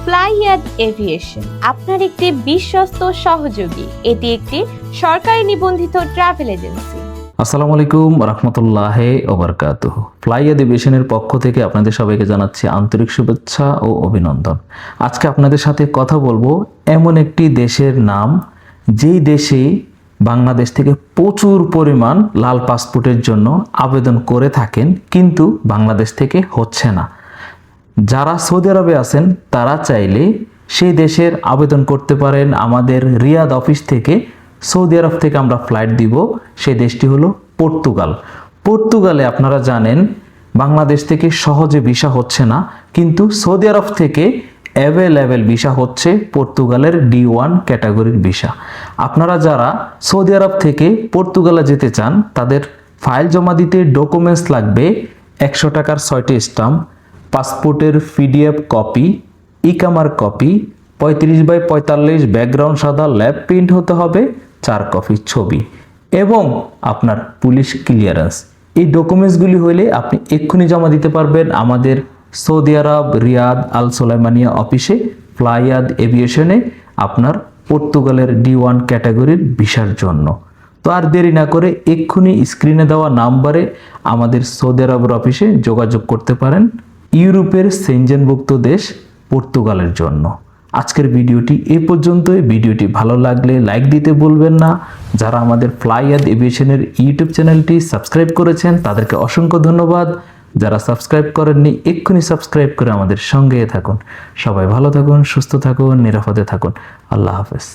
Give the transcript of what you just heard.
ফ্লাইয়াদ aviation আপনার একটি বিশ্বস্ত সহযোগী। এটি একটি সরকারি নিবন্ধিত ট্রাভেল এজেন্সি। আসসালামু আলাইকুম রাহমাতুল্লাহি ওয়া বারাকাতুহু। ফ্লাইয়াদ এভিয়েশনের পক্ষ থেকে আপনাদের সবাইকে জানাচ্ছি আন্তরিক শুভেচ্ছা ও অভিনন্দন। আজকে আপনাদের সাথে কথা বলবো এমন একটি দেশের নাম, যেই দেশে বাংলাদেশ থেকে প্রচুর পরিমাণ লাল পাসপোর্টের জন্য আবেদন করে থাকেন, কিন্তু বাংলাদেশ থেকে হচ্ছে না। যারা সৌদি আরবে আছেন তারা চাইলে সেই দেশের আবেদন করতে পারেন আমাদের রিয়াদ অফিস থেকে। সৌদি আরব থেকে আমরা ফ্লাইট দিব, সেই দেশটি হলো পর্তুগাল। পর্তুগালে আপনারা জানেন বাংলাদেশ থেকে সহজে ভিসা হচ্ছে না, কিন্তু সৌদি আরব থেকে অ্যাভেলেবেল ভিসা হচ্ছে পর্তুগালের D1 ক্যাটাগরির ভিসা। আপনারা যারা সৌদি আরব থেকে পর্তুগালে যেতে চান তাদের ফাইল জমা দিতে ডকুমেন্টস লাগবে 100 টাকার 6টি স্টাম্প, পাসপোর্টের PDF কপি, ইকামার কপি, 35x45 ব্যাকগ্রাউন্ড সাদা ল্যাব প্রিন্ট হতে হবে, 4 কপি ছবি এবং আপনার পুলিশ ক্লিয়ারেন্স। এই ডকুমেন্টসগুলি হইলে আপনি এক্ষুনি জমা দিতে পারবেন আমাদের সৌদি আরব রিয়াদ আল সোলাইমানিয়া অফিসে ফ্লাইয়াদ এভিয়েশনে আপনার পর্তুগালের D1 ক্যাটাগরির ভিসার জন্য। তো আর দেরি না করে এক্ষুনি স্ক্রিনে দেওয়া নাম্বারে আমাদের সৌদি আরবের অফিসে যোগাযোগ করতে পারেন ইউরোপের সেনজেনভুক্ত দেশ পর্তুগালের জন্য। আজকের ভিডিওটি এ পর্যন্তই। ভিডিওটি ভালো লাগলে লাইক দিতে ভুলবেন না। যারা আমাদের ফ্লাইয়াদ এভিয়েশনের ইউটিউব চ্যানেলটি সাবস্ক্রাইব করেছেন তাদেরকে অসংখ্য ধন্যবাদ। যারা সাবস্ক্রাইব করেননি এক্ষুনি সাবস্ক্রাইব করে আমাদের সঙ্গে থাকুন। সবাই ভালো থাকুন, সুস্থ থাকুন, নিরাপদে থাকুন। আল্লাহ হাফেজ।